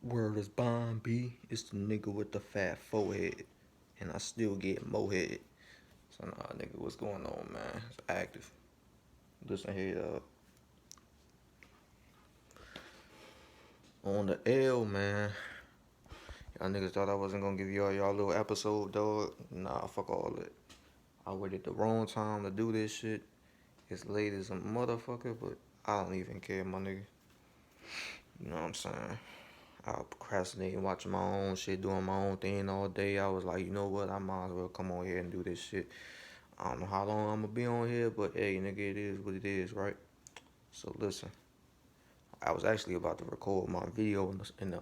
Word is Bomb B. It's the nigga with the fat forehead. And I still get mohead. So nah, nigga, what's going on, man? It's active. Listen here, on the L, man. Y'all niggas thought I wasn't gonna give y'all little episode, dog. Nah, fuck all that. I waited the wrong time to do this shit. It's late as a motherfucker, but I don't even care, my nigga. You know what I'm saying? I was procrastinating, watching my own shit, doing my own thing all day. I was like, you know what? I might as well come on here and do this shit. I don't know how long I'm gonna be on here, but hey, nigga, it is what it is, right? So listen, I was actually about to record my video in the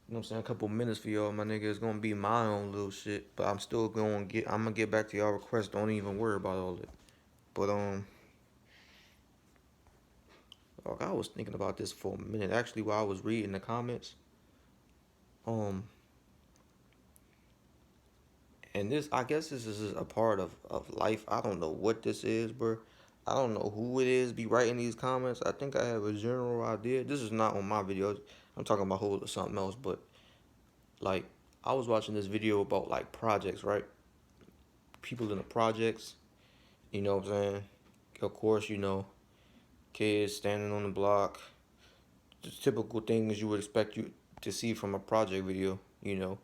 you know what I'm saying, a couple minutes for y'all, my nigga. It's gonna be my own little shit, but I'm gonna get back to y'all requests. Don't even worry about all that. But like, I was thinking about this for a minute. Actually, while I was reading the comments, um, and this, I guess this is a part of life. I don't know what this is, bro. I don't know who it is be writing these comments. I think I have a general idea. This is not on my videos. I'm talking about whole something else. But like, I was watching this video about like projects, right? People in the projects. You know what I'm saying? Of course, you know, kids standing on the block. The typical things you would expect you to see from a project video. You know,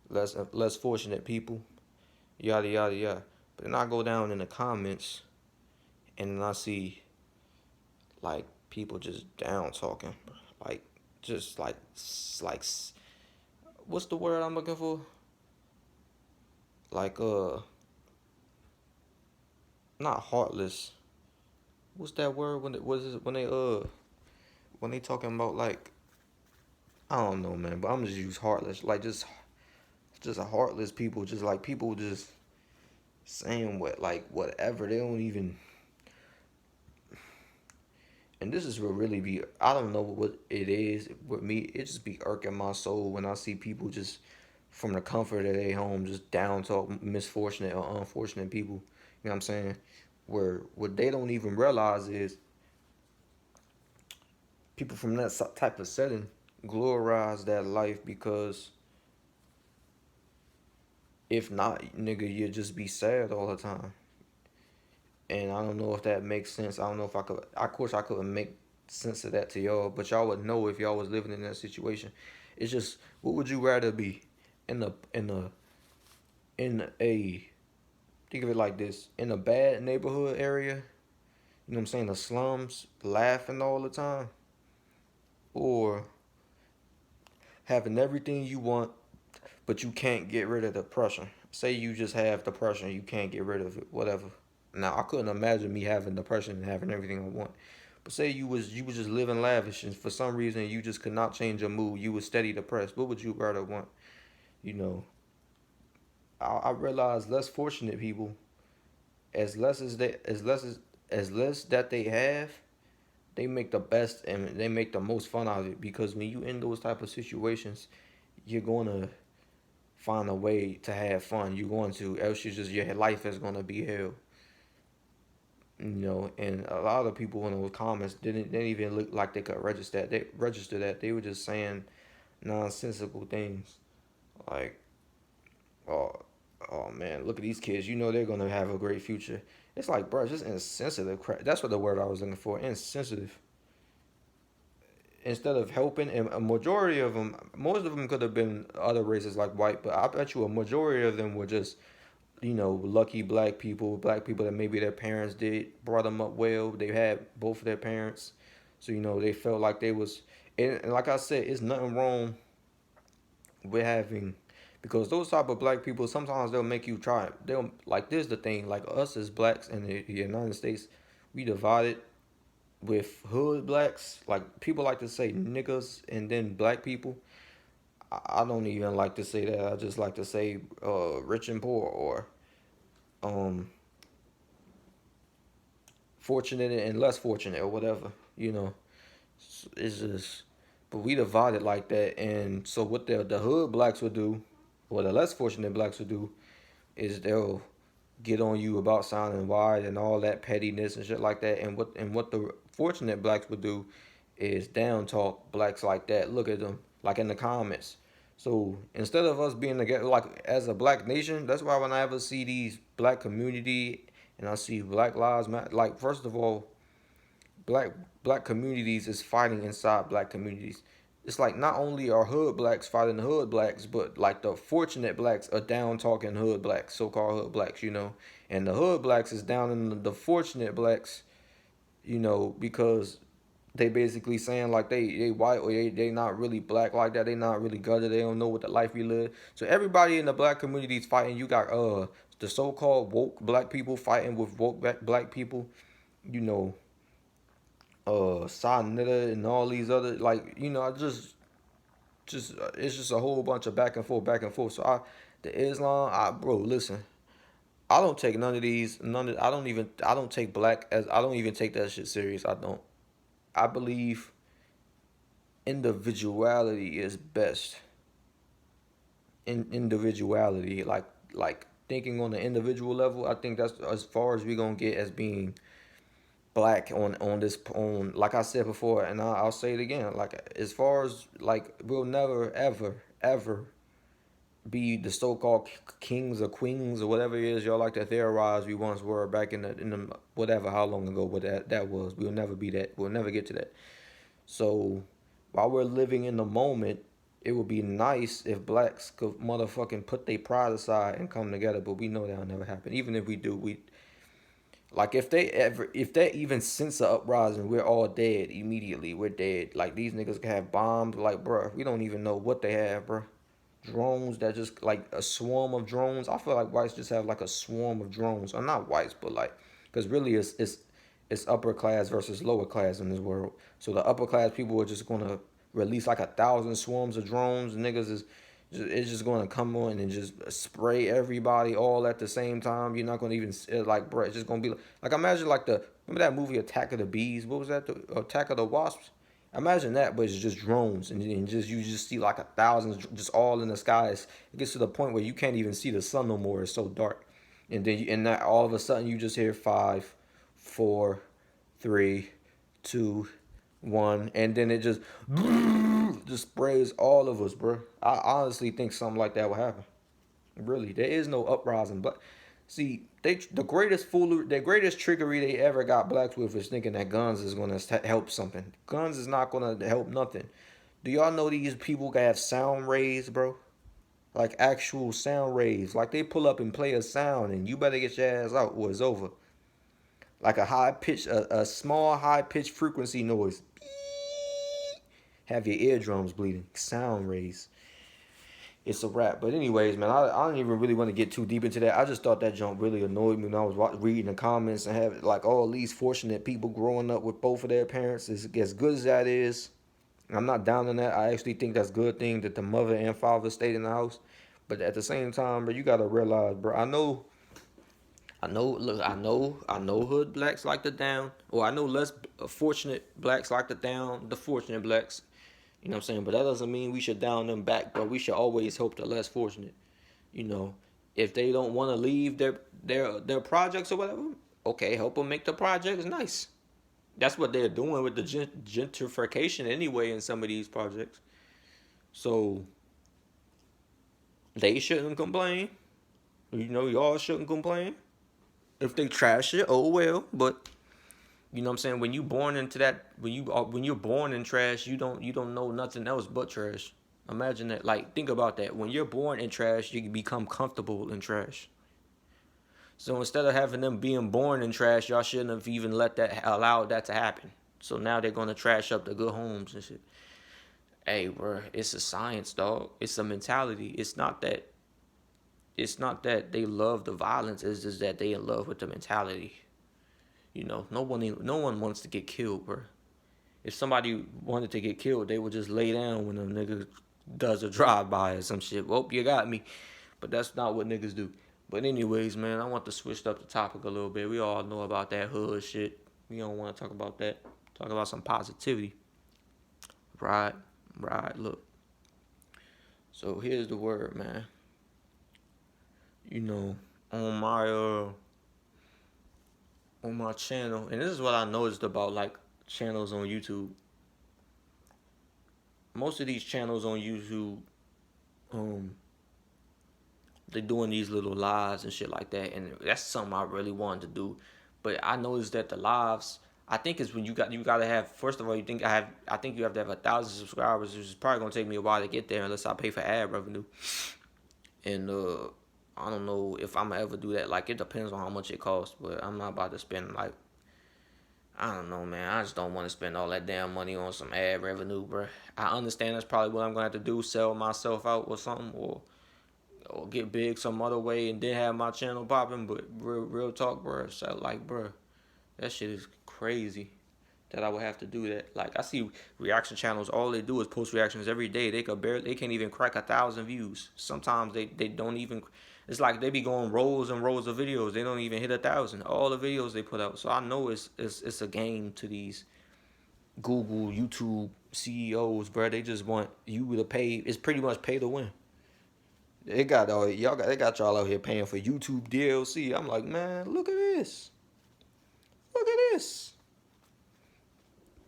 less fortunate people. Yada yada yada. But then I go down in the comments and then I see like people just down talking, like just like what's the word I'm looking for? Like not heartless. What's that word when when they talking about like I don't know, man, but I'm just use heartless, like just a heartless people, just like people just saying what like whatever they don't even. And this is what really be, I don't know what it is with me. It just be irking my soul when I see people just from the comfort of their home just down talk misfortunate or unfortunate people. You know what I'm saying? Where what they don't even realize is people from that type of setting glorize that life because if not, nigga, you'd just be sad all the time. And I don't know if that makes sense. I don't know if I could. Of course, I couldn't make sense of that to y'all, but y'all would know if y'all was living in that situation. It's just, what would you rather be in a think of it like this, in a bad neighborhood area? You know what I'm saying? The slums, laughing all the time, or having everything you want, but you can't get rid of depression. Say you just have depression, you can't get rid of it, whatever. Now I couldn't imagine me having depression and having everything I want. But say you was just living lavish and for some reason you just could not change your mood. You was steady depressed. What would you rather want? You know, I realize less fortunate people, as less as they as less that they have, they make the best and they make the most fun out of it because when you in those type of situations, you're gonna find a way to have fun. You're going to, else you just your life is gonna be hell. You know, and a lot of people in those comments didn't even look like they could register that. They were just saying nonsensical things like, oh, oh man, look at these kids. You know they're gonna have a great future. It's like, bro, just insensitive crap. That's what the word I was looking for. Insensitive. Instead of helping, and a majority of them, most of them could have been other races like white, but I bet you a majority of them were just, you know, lucky black people that maybe their parents did brought them up well. They had both of their parents, so you know they felt like they was. And like I said, it's nothing wrong with having, because those type of black people sometimes they'll make you try. They'll like this the thing like us as blacks in the United States, we divided with hood blacks. Like people like to say niggas and then black people. I don't even like to say that. I just like to say rich and poor or um fortunate and less fortunate or whatever, you know. It's just, but we divided like that, and so what the hood blacks would do, or the less fortunate blacks would do, is they'll get on you about sounding wide and all that pettiness and shit like that, and what the fortunate blacks would do is down talk blacks like that. Look at them, like in the comments. So instead of us being together, like as a black nation, that's why when I ever see these black community and I see Black Lives Matter, like first of all, black black communities is fighting inside black communities. It's like not only are hood blacks fighting the hood blacks, but like the fortunate blacks are down talking hood blacks, so-called hood blacks, and the hood blacks is down in the fortunate blacks, because they basically saying like they white or they not really black like that. They not really gutted. They don't know what the life we live. So everybody in the black community is fighting. You got the so-called woke black people fighting with woke black people. You know, Sanita and all these other like I just it's just a whole bunch of back and forth, back and forth. So the Islam, bro, listen. I don't take none of these. I don't take black as. I don't even take that shit serious. I don't. I believe individuality is best. In individuality, like thinking on the individual level. I think that's as far as we gonna get as being black on this on like I said before, and I'll say it again. Like as far as like we'll never ever be the so-called kings or queens or whatever it is y'all like to theorize we once were back in the whatever how long ago what that was. We'll never be that. We'll never get to that. So while we're living in the moment, it would be nice if blacks could motherfucking put their pride aside and come together. But we know that'll never happen. Even if we do, we like if they even sense a uprising, we're all dead immediately. We're dead. Like these niggas can have bombs. Like bruh, we don't even know what they have, bruh. Drones that just like a swarm of drones. I feel like whites just have like a swarm of drones. Or not whites, but like, because really it's upper class versus lower class in this world. So the upper class people are just gonna release like 1,000 swarms of drones. Niggas is it's just gonna come on and just spray everybody all at the same time. You're not gonna even like, bro. It's just gonna be like imagine like remember that movie Attack of the Bees? What was that? The Attack of the Wasps. Imagine that, but it's just drones, and just you just see like 1,000 just all in the skies. It gets to the point where you can't even see the sun no more. It's so dark, and then and that all of a sudden you just hear 5, 4, 3, 2, 1, and then it just sprays all of us, bro. I honestly think something like that will happen. Really, there is no uprising, but see, the greatest trickery they ever got blacks with is thinking that guns is gonna help something. Guns is not gonna help nothing. Do y'all know these people have sound rays, bro? Like actual sound rays. Like they pull up and play a sound, and you better get your ass out or it's over. Like a small high pitched frequency noise. Have your eardrums bleeding. Sound rays. It's a wrap. But anyways, man, I don't even really want to get too deep into that. I just thought that jump really annoyed me when I was reading the comments and have like all these fortunate people growing up with both of their parents. As good as that is, I'm not down on that. I actually think that's a good thing that the mother and father stayed in the house. But at the same time, bro, you gotta realize, bro. Look, I know hood blacks like the down, or I know less fortunate blacks like the down, the fortunate blacks. You know what I'm saying? But that doesn't mean we should down them back, but we should always help the less fortunate. You know, if they don't want to leave their projects or whatever, okay, help them make the projects nice. That's what they're doing with the gentrification anyway in some of these projects. So they shouldn't complain. You know, y'all shouldn't complain. If they trash it, oh well. But you know what I'm saying? When you born into that, when you're born in trash, you don't know nothing else but trash. Imagine that. Like think about that. When you're born in trash, you become comfortable in trash. So instead of having them being born in trash, y'all shouldn't have even allowed that to happen. So now they're gonna trash up the good homes and shit. Hey, bro, it's a science, dog. It's a mentality. It's not that they love the violence. It's just that they in love with the mentality. You know, no one wants to get killed, bro. If somebody wanted to get killed, they would just lay down when a nigga does a drive by or some shit. Well, you got me. But that's not what niggas do. But anyways, man, I want to switch up the topic a little bit. We all know about that hood shit. We don't want to talk about that. Talk about some positivity. Right, right. Look. So here's the word, man. You know, on my channel, and this is what I noticed about like channels on YouTube. most of these channels on YouTube, um, they doing these little lives and shit like that, and that's something I really wanted to do. But I noticed that the lives, I think it's when you gotta have, first of all, I think you have to have 1,000 subscribers, which is probably gonna take me a while to get there unless I pay for ad revenue. And I don't know if I'm gonna ever do that. Like, it depends on how much it costs, but I'm not about to spend like, I don't know, man. I just don't want to spend all that damn money on some ad revenue, bro. I understand that's probably what I'm gonna have to do, sell myself out or something, or get big some other way and then have my channel popping. But real talk, bro. So like, bro, that shit is crazy that I would have to do that. Like, I see reaction channels, all they do is post reactions every day. They can't even crack 1,000 views. Sometimes they don't even. It's like they be going rows and rows of videos. They don't even hit 1,000. All the videos they put out. So I know it's a game to these Google, YouTube CEOs, bro. They just want you to pay. It's pretty much pay to win. They got y'all out here paying for YouTube DLC. I'm like, man, look at this. Look at this.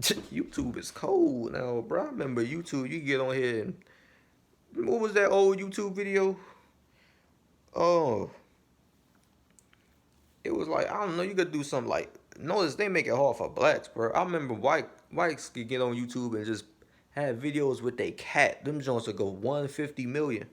YouTube is cold now, bro. I remember YouTube. You get on here and what was that old YouTube video? Oh, it was like, I don't know. You could do something like, notice they make it hard for blacks, bro. I remember whites could get on YouTube and just have videos with their cat. Them joints would go 150 million.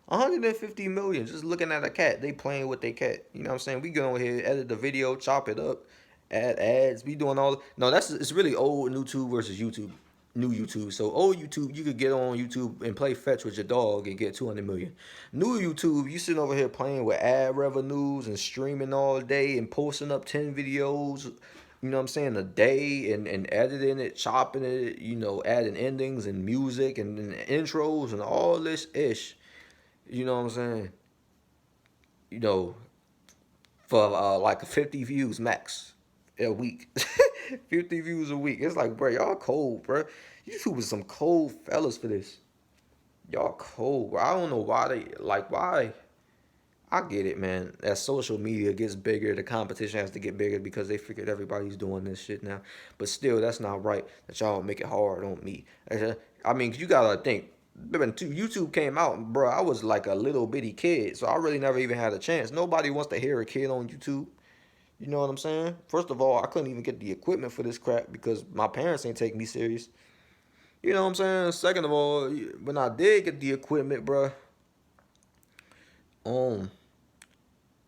150 million just looking at a cat. They playing with their cat. You know what I'm saying? We go on here, edit the video, chop it up, add ads. We doing all. No, it's really old YouTube versus YouTube. New YouTube. So old YouTube, you could get on YouTube and play fetch with your dog and get 200 million. New YouTube, you sitting over here playing with ad revenues and streaming all day and posting up 10 videos, you know what I'm saying, a day, and editing it, chopping it, adding endings and music and intros and all this ish. You know what I'm saying? You know, for like 50 views max a week. 50 views a week. It's like, bro, y'all cold, bro. YouTube is some cold fellas for this. Y'all cold, bro. I don't know why. I get it, man. As social media gets bigger, the competition has to get bigger because they figured everybody's doing this shit now. But still, that's not right that y'all make it hard on me. I mean, you gotta think. When YouTube came out, bro, I was like a little bitty kid, so I really never even had a chance. Nobody wants to hear a kid on YouTube. You know what I'm saying? First of all, I couldn't even get the equipment for this crap because my parents ain't take me serious. You know what I'm saying? Second of all, when I did get the equipment, bro, um,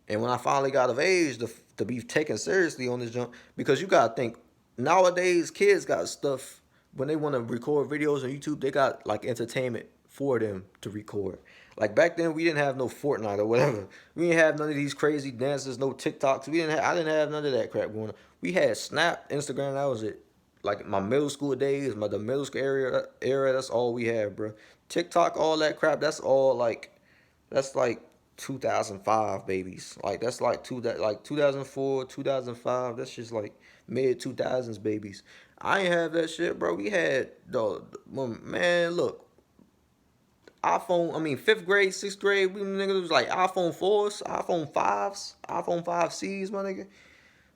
and when I finally got of age to be taken seriously on this jump, because you gotta think nowadays kids got stuff when they want to record videos on YouTube, they got like entertainment for them to record. Like back then, we didn't have no Fortnite or whatever. We didn't have none of these crazy dances, no TikToks. I didn't have none of that crap going on. We had Snap, Instagram. That was it. Like my middle school days, the middle school era. That's all we had, bro. TikTok, all that crap. That's like 2005 babies. Like that's like 2004, 2005. That's just like mid 2000s babies. I ain't have that shit, bro. We had man, look, iPhone. I mean, fifth grade, sixth grade, we niggas was like iPhone 4s, iPhone 5s, iPhone 5Cs, my nigga.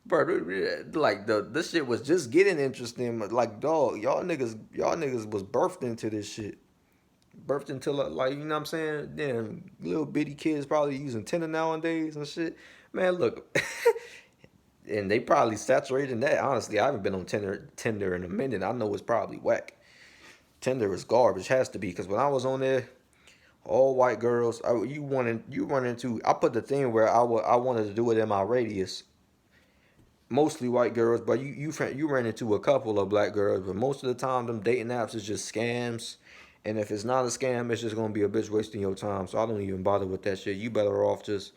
Bro, like this shit was just getting interesting. Like, dog, y'all niggas was birthed into this shit. Birthed into like, you know what I'm saying? Damn, little bitty kids probably using Tinder nowadays and shit. Man, look, and they probably saturated in that. Honestly, I haven't been on Tinder in a minute. I know it's probably whack. Tinder is garbage, has to be, because when I was on there, all white girls. You run into. I put the thing where I wanted to do it in my radius. Mostly white girls, but you ran into a couple of black girls, but most of the time them dating apps is just scams. And if it's not a scam, it's just gonna be a bitch wasting your time. So I don't even bother with that shit. You better off just,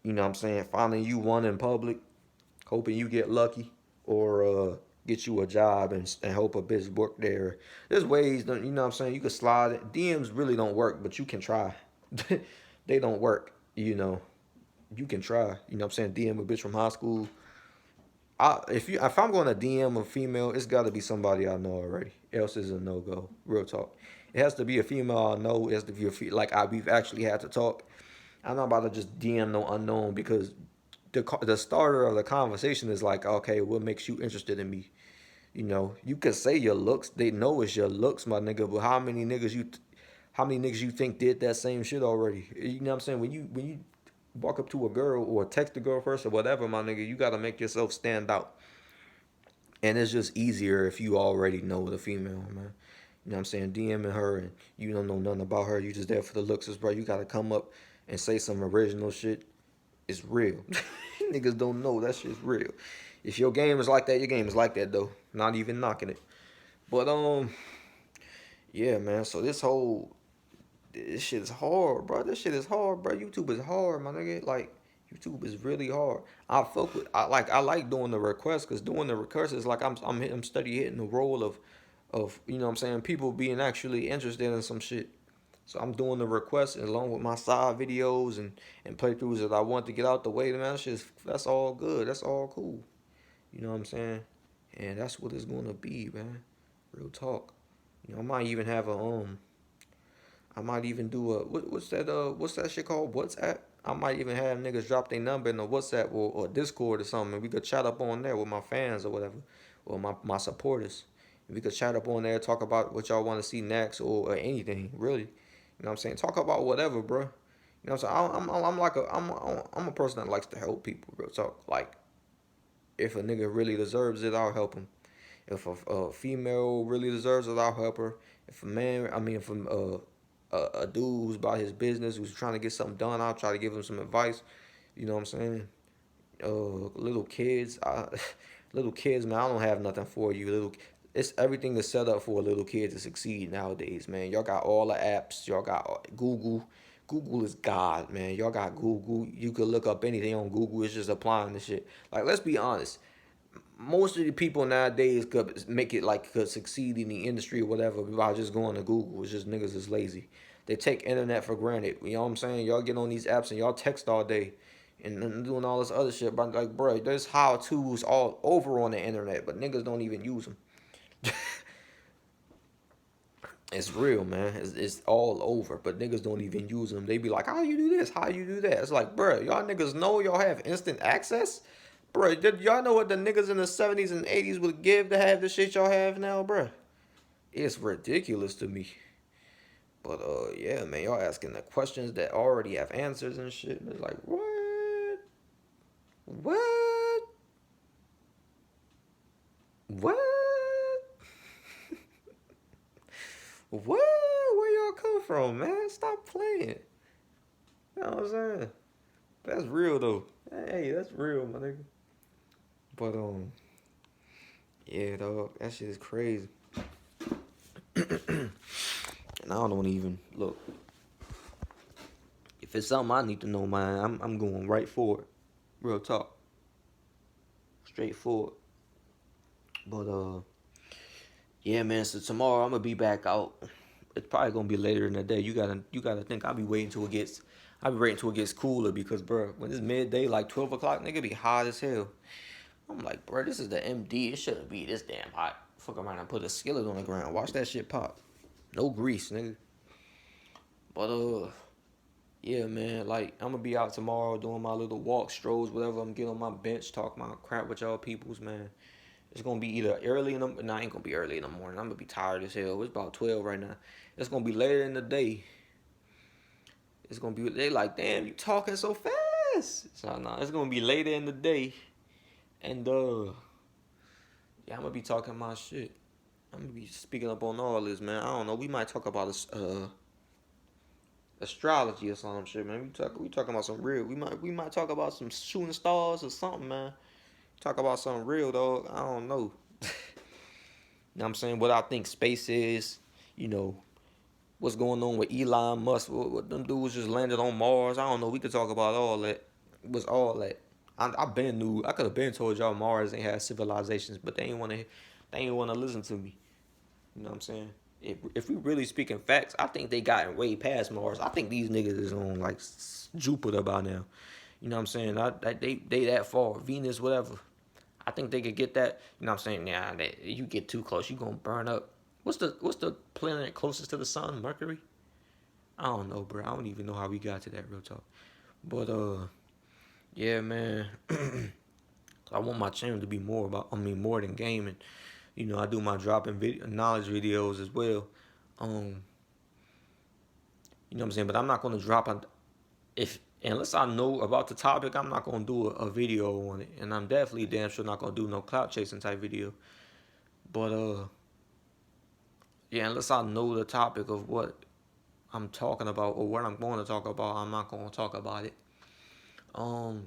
you know what I'm saying, finding you one in public, hoping you get lucky, or get you a job and hope a bitch work there. There's ways, you know what I'm saying, you can slide it. DMs really don't work, but you can try. They don't work, you know. You can try. You know what I'm saying? DM a bitch from high school. If I'm going to DM a female, it's got to be somebody I know already. Else is a no go. Real talk. It has to be a female I know. It has to be we've actually had to talk. I'm not about to just DM no unknown because the starter of the conversation is like, okay, what makes you interested in me? You know, you could say your looks. They know it's your looks, my nigga. But how many niggas you think did that same shit already? You know what I'm saying? When you walk up to a girl or text a girl first or whatever, my nigga, you gotta make yourself stand out. And it's just easier if you already know the female, man. You know what I'm saying? DMing her and you don't know nothing about her. You just there for the looks, bro. You gotta come up and say some original shit. It's real. Niggas don't know that shit's real. If your game is like that, your game is like that though. Not even knocking it. But yeah, man. So this shit is hard, bro. This shit is hard, bro. YouTube is hard, my nigga. Like YouTube is really hard. I like doing the requests because doing the requests is like I'm study hitting the role of you know what I'm saying, people being actually interested in some shit. So I'm doing the requests along with my side videos and playthroughs that I want to get out the way. Man, that's all good. That's all cool. You know what I'm saying? And that's what it's gonna be, man. Real talk. You know, I might even do what's that shit called? WhatsApp. I might even have niggas drop their number in the WhatsApp or Discord or something, and we could chat up on there with my fans or whatever, or my supporters. And we could chat up on there, talk about what y'all want to see next or anything, really. You know what I'm saying? Talk about whatever, bro. You know what I'm saying? I'm a person that likes to help people, bro. Talk like if a nigga really deserves it, I'll help him. If a female really deserves it, I'll help her. If a man, I mean, if a dude who's about his business, who's trying to get something done, I'll try to give him some advice. You know what I'm saying? Little kids, little kids, man, I don't have nothing for you. It's everything is set up for a little kid to succeed nowadays, man. Y'all got all the apps. Y'all got Google. Google is God, man. Y'all got Google. You could look up anything on Google. It's just applying the shit. Like, let's be honest. Most of the people nowadays could make it like could succeed in the industry or whatever by just going to Google. It's just niggas is lazy. They take internet for granted. You know what I'm saying? Y'all get on these apps and y'all text all day and doing all this other shit. But like, bro, there's how to's all over on the internet, but niggas don't even use them. It's real, man. It's all over, but niggas don't even use them. They be like, how you do this? How you do that? It's like, bro, y'all niggas know y'all have instant access? Bro, did y'all know what the niggas in the 70s and 80s would give to have the shit y'all have now, bro? It's ridiculous to me. But yeah, man, y'all asking the questions that already have answers and shit. It's like, what? What? What? What? Where y'all come from, man? Stop playing. You know what I'm saying? That's real though. Hey, that's real, my nigga. But yeah, dog, that shit is crazy. And I don't even look. If it's something I need to know, man, I'm going right for it. Real talk, straightforward. But yeah, man. So tomorrow I'm gonna be back out. It's probably gonna be later in the day. You gotta think I'll be waiting till it gets cooler because, bro, when it's midday, like 12 o'clock, nigga, be hot as hell. I'm like, bro, this is the MD. It shouldn't be this damn hot. Fuck around and put a skillet on the ground. Watch that shit pop. No grease, nigga. But yeah, man. Like I'm gonna be out tomorrow doing my little walk, strolls, whatever. I'm getting on my bench, talk my crap with y'all peoples, man. It's gonna be either early in the no, I ain't gonna be early in the morning. I'm gonna be tired as hell. It's about 12 right now. It's gonna be later in the day. It's gonna be they like, damn, you talking so fast. So nah, it's gonna be later in the day. And yeah, I'm gonna be talking my shit. I'm gonna be speaking up on all this, man. I don't know. We might talk about this astrology or some shit, man. We talking about some real. We might talk about some shooting stars or something, man. Talk about something real, dog. I don't know. You know what I'm saying? What I think space is, you know, what's going on with Elon Musk, what them dudes just landed on Mars. I don't know. We could talk about all that. It was all that. I been knew. I could have been told y'all Mars ain't had civilizations, but they ain't wanna listen to me. You know what I'm saying? If we really speaking facts, I think they gotten way past Mars. I think these niggas is on like Jupiter by now. You know what I'm saying? They that far, Venus, whatever. I think they could get that. You know what I'm saying? Yeah, you get too close, you gonna burn up. What's the planet closest to the sun? Mercury? I don't know, bro. I don't even know how we got to that, real talk. But yeah, man. I want my channel to be more than gaming. I do my dropping knowledge videos as well. What I'm saying? But I'm not gonna drop if unless I know about the topic, I'm not gonna do a video on it, and I'm definitely damn sure not gonna do no clout chasing type video. But yeah, unless I know the topic of what I'm talking about or what I'm going to talk about, I'm not gonna talk about it.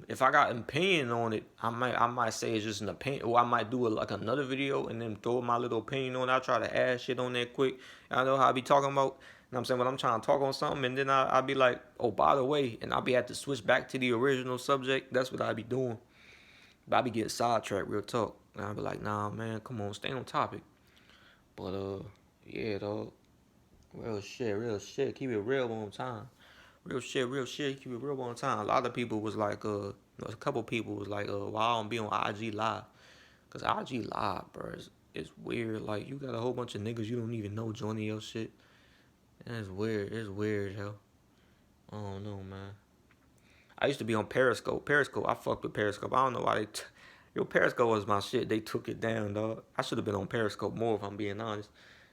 If I got an opinion on it, I might say it's just an opinion, or I might do it like another video and then throw my little opinion on it. I try to add shit on there quick. I know how I be talking about. You know what I'm saying? When I'm trying to talk on something, and then I'll be like, oh, by the way, and I'll be have to switch back to the original subject. That's what I be doing. But I be getting sidetracked, real talk. And I be like, nah, man, come on, stay on topic. But yeah, dog. Real shit. Keep it real one time. Real shit. Keep it real one time. A lot of people was like, a couple people was like, why I don't be on IG Live? Cause IG Live, bro, it's weird. Like, you got a whole bunch of niggas you don't even know joining your shit. And it's weird. It's weird, yo. I don't know, man. I used to be on Periscope. I fucked with Periscope. I don't know why Yo, Periscope was my shit. They took it down, dog. I should have been on Periscope more if I'm being honest.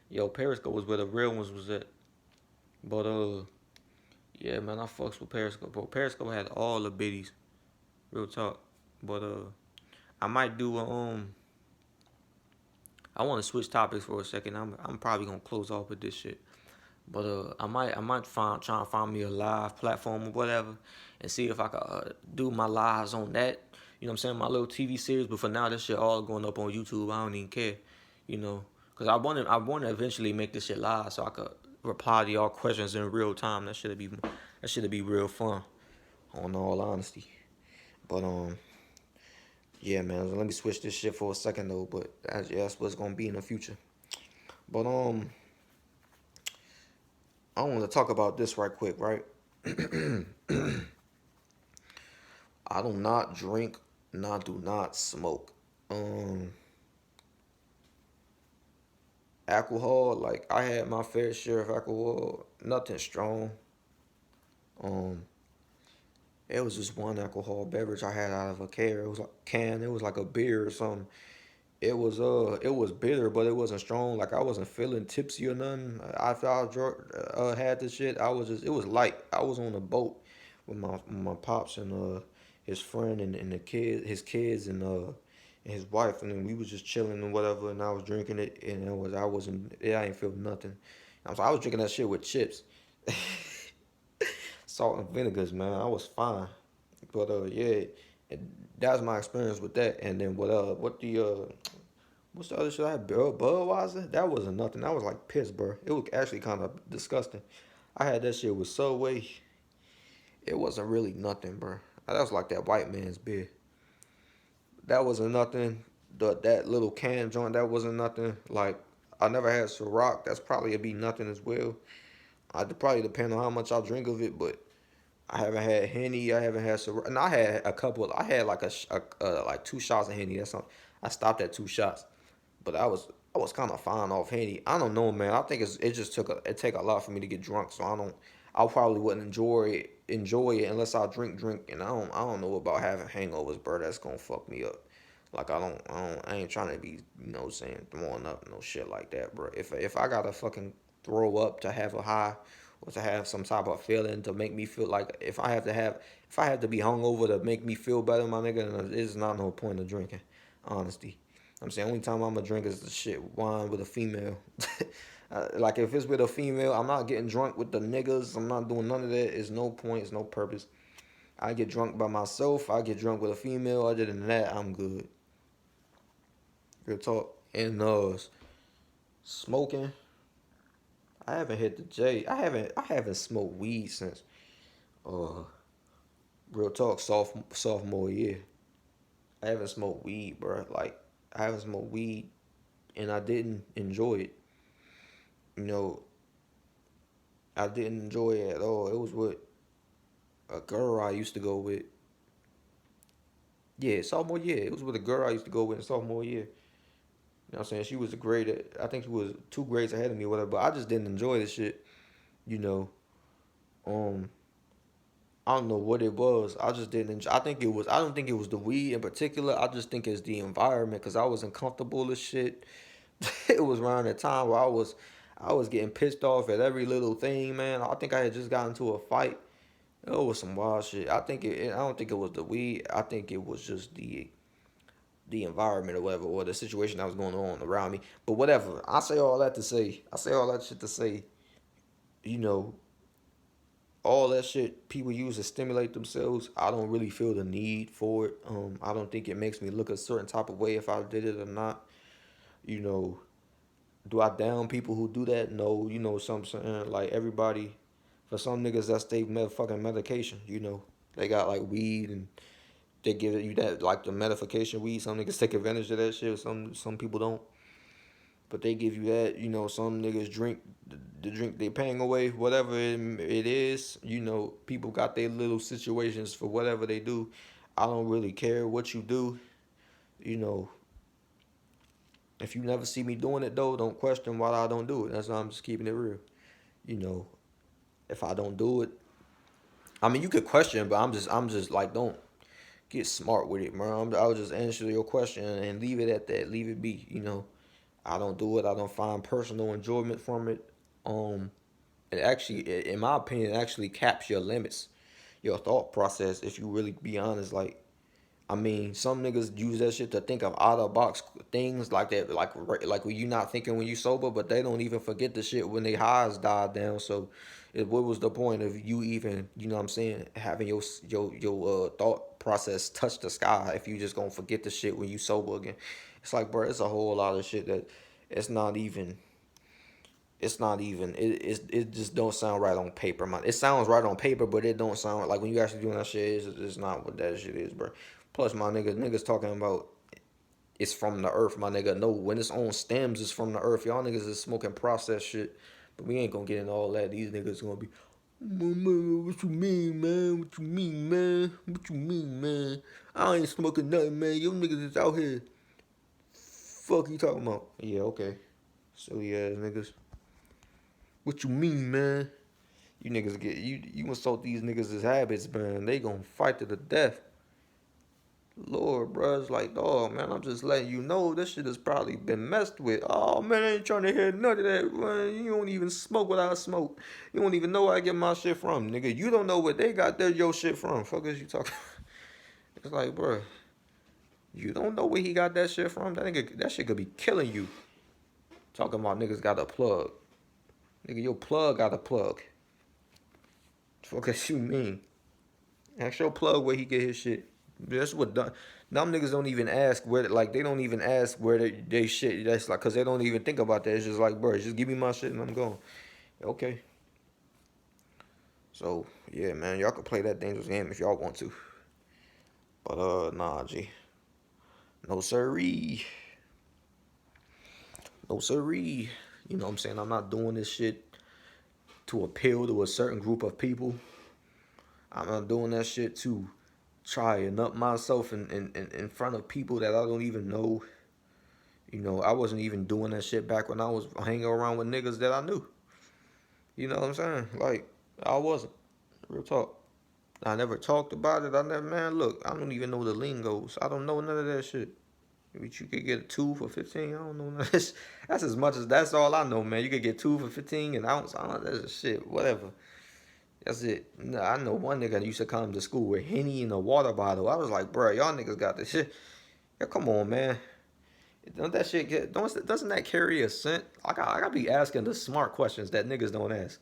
Yo, Periscope was where the real ones was at. But yeah, man, I fucks with Periscope. Bro, Periscope had all the biddies. Real talk. But I might do I want to switch topics for a second. I'm probably gonna close off with this shit. But I might try and find me a live platform or whatever, and see if I could do my lives on that. You know what I'm saying? My little TV series. But for now, this shit all going up on YouTube. I don't even care. You know, cause I want to eventually make this shit live so I could reply to y'all questions in real time. That should be real fun. On all honesty. But yeah, man. Let me switch this shit for a second though. But that's what's gonna be in the future. But I want to talk about this right quick, right? I do not drink and I do not smoke. Um, Alcohol, like I had my fair share of alcohol, nothing strong. Um, it was just one alcohol beverage I had out of a can. It was like can. It was like a beer or something. It was bitter, but it wasn't strong. Like I wasn't feeling tipsy or nothing. After I had this shit, it was light. I was on a boat with my pops and his friend and his kids and his wife, and then we was just chilling and whatever. And I was drinking it, and I ain't feel nothing. I was drinking that shit with chips, salt and vinegars, man. I was fine, but yeah, and that's my experience with that. And then what's the other shit I had? Budweiser? That wasn't nothing. That was like piss, bro. It was actually kind of disgusting. I had that shit with Subway. It wasn't really nothing, bro. That was like that white man's beer. That wasn't nothing. That little can joint, that wasn't nothing. Like, I never had Ciroc. That's probably be nothing as well. I probably depend on how much I drink of it, but I haven't had Henny. I haven't had Ciroc. And I had a couple. I had like like 2 shots of Henny. That's something. I stopped at 2 shots. But I was kind of fine off Henny. I don't know, man. I think it just it take a lot for me to get drunk. So I probably wouldn't enjoy it unless I drink. And I don't know about having hangovers, bro. That's gonna fuck me up. Like I ain't trying to be, saying throwing up no shit like that, bro. If I gotta fucking throw up to have a high or to have some type of feeling to make me feel like if I have to be hungover to make me feel better, my nigga, then there's not no point of drinking. Honesty. I'm saying only time I'm gonna drink is the shit wine with a female. Like if it's with a female, I'm not getting drunk with the niggas. I'm not doing none of that. It's no point. It's no purpose. I get drunk by myself. I get drunk with a female. Other than that, I'm good. Good talk. And smoking. I haven't hit the J. I haven't smoked weed since uh real talk sophomore year. I haven't smoked weed, bro. Like I haven't smoked weed and I didn't enjoy it. You know, I didn't enjoy it at all. It was with a girl I used to go with. Yeah, sophomore year. It was with a girl I used to go with in sophomore year. You know what I'm saying? She was a grade. I think she was 2 grades ahead of me or whatever. But I just didn't enjoy the shit. You know. Um, I don't know what it was. I just didn't enjoy. I think it was. I don't think it was the weed in particular. I just think it's the environment because I wasn't comfortable as shit. It was around the time where I was getting pissed off at every little thing, man. I think I had just gotten into a fight. It was some wild shit. I don't think it was the weed. I think it was just the environment or whatever, or the situation that was going on around me. But whatever. I say all that shit to say, you know, all that shit people use to stimulate themselves, I don't really feel the need for it. I don't think it makes me look a certain type of way if I did it or not. You know, do I down people who do that? No, some saying like everybody. For some niggas, that's they motherfucking medication. They got like weed and they give you that like the medication weed. Some niggas take advantage of that shit. Some people don't, but they give you that. Some niggas drink the drink they paying away, whatever it is. People got their little situations for whatever they do. I don't really care what you do. You know, if you never see me doing it though, don't question why I don't do it. That's why I'm just keeping it real. You know, if I don't do it, I mean you could question, but I'm just like don't get smart with it, man. I'll just answer your question and leave it at that. Leave it be. I don't do it. I don't find personal enjoyment from it. It actually, in my opinion, it actually caps your limits, your thought process. If you really be honest, like I mean, some niggas use that shit to think of out of box things like that, like when you not thinking when you sober, but they don't even forget the shit when they highs died down. So, what was the point of you even, what I'm saying, having your thought process touch the sky if you just gonna forget the shit when you sober again? It's like, bro, it's a whole lot of shit that it's not even. It's not even. It just don't sound right on paper, man. It sounds right on paper, but it don't sound like when you actually doing that shit. It's not what that shit is, bro. Plus, my niggas talking about it's from the earth, my nigga. No, when it's on stems, it's from the earth. Y'all niggas is smoking processed shit, but we ain't gonna get into all that. These niggas gonna be, what you mean, man? What you mean, man? What you mean, man? I ain't smoking nothing, man. You niggas is out here. Fuck you talking about? Yeah, okay. Silly ass niggas. What you mean, man? You niggas you insult these niggas' habits, man. They gonna fight to the death. Lord, bro, it's like, dog, man, I'm just letting you know this shit has probably been messed with. Oh, man, I ain't trying to hear none of that, man. You don't even smoke what I smoke. You don't even know where I get my shit from, nigga. You don't know where they got your shit from. Fuck is you talking? It's like, bro, you don't know where he got that shit from. That shit could be killing you. Talking about niggas got a plug. Nigga, your plug got a plug. Fuck is you mean? Ask your plug where he get his shit. That's what dumb niggas don't even ask where, like, they don't even ask where they shit. That's like, cause they don't even think about that. It's just like, bro, just give me my shit and I'm going. Okay. So yeah, man, y'all can play that dangerous game if y'all want to. But nah, G. No siree. No siree. You know what I'm saying? I'm not doing this shit to appeal to a certain group of people. I'm not doing that shit to try and up myself in front of people that I don't even know. I wasn't even doing that shit back when I was hanging around with niggas that I knew. You know what I'm saying? Like, I wasn't. Real talk. I never talked about it. Man, look, I don't even know the lingos. I don't know none of that shit. You could get 2 for 15. I don't know none of this. That's all I know, man. You could get 2 for 15 an ounce. I don't know, that's just shit. Whatever. That's it. Nah, I know one nigga used to come to school with Henny in a water bottle. I was like, bro, y'all niggas got this shit. Yeah, come on, man. Don't that shit doesn't that carry a scent? I gotta be asking the smart questions that niggas don't ask.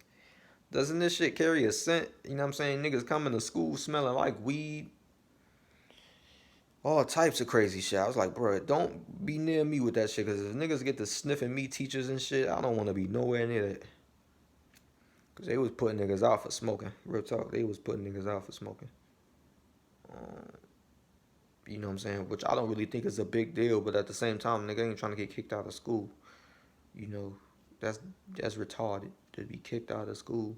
Doesn't this shit carry a scent? You know what I'm saying? Niggas coming to school smelling like weed. All types of crazy shit. I was like, bro, don't be near me with that shit. Because if niggas get to sniffing me teachers and shit, I don't want to be nowhere near that. Because they was putting niggas out for smoking. Real talk. They was putting niggas out for smoking. You know what I'm saying? Which I don't really think is a big deal. But at the same time, nigga ain't trying to get kicked out of school. You know, that's retarded to be kicked out of school.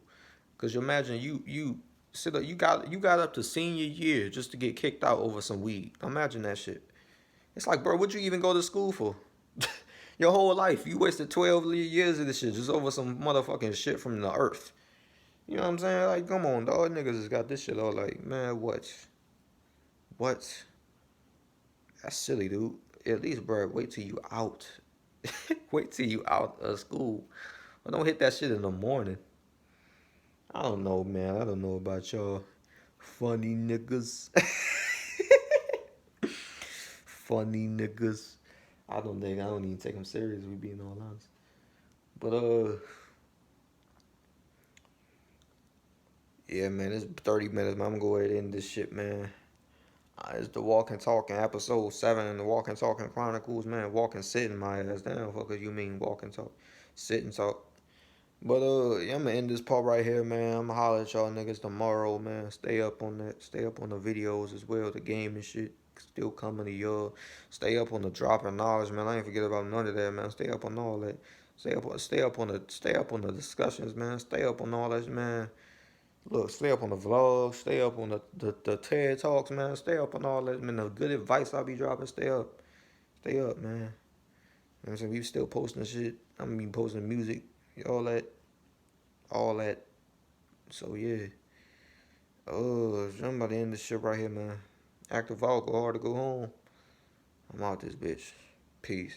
Because you imagine you sit up, you got up to senior year just to get kicked out over some weed. Imagine that shit. It's like, bro, what'd you even go to school for? Your whole life. You wasted 12 years of this shit just over some motherfucking shit from the earth. You know what I'm saying? Like, come on, dog. Niggas has got this shit all like, man, what? What? That's silly, dude. At least, bro, wait till you out. Wait till you out of school. But don't hit that shit in the morning. I don't know, man. I don't know about y'all. Funny niggas. Funny niggas. I don't even take them serious, we being all honest. But yeah, man, it's 30 minutes, man. I'm gonna go ahead and end this shit, man. It's the WALKn TALKn Ep.7 in the WALKn TALKn Chronicles, man. Walking sitting my ass down. Fuck you mean walk and talk. Sit and talk. But yeah, I'm gonna end this part right here, man. I'm gonna holler at y'all niggas tomorrow, man. Stay up on that. Stay up on the videos as well, the game and shit. Still coming to y'all. Stay up on the dropping knowledge, man. I ain't forget about none of that, man. Stay up on all that. Stay up on the discussions, man. Stay up on all that, man. Look, stay up on the vlogs, stay up on the TED Talks, man. Stay up on all that, man. The good advice I be dropping, stay up. Stay up, man. You know what I'm saying? We still posting shit. I'm gonna be posting music, all that, all that. So yeah. I'm about to end this shit right here, man. Active out, go hard to go home. I'm out this bitch. Peace.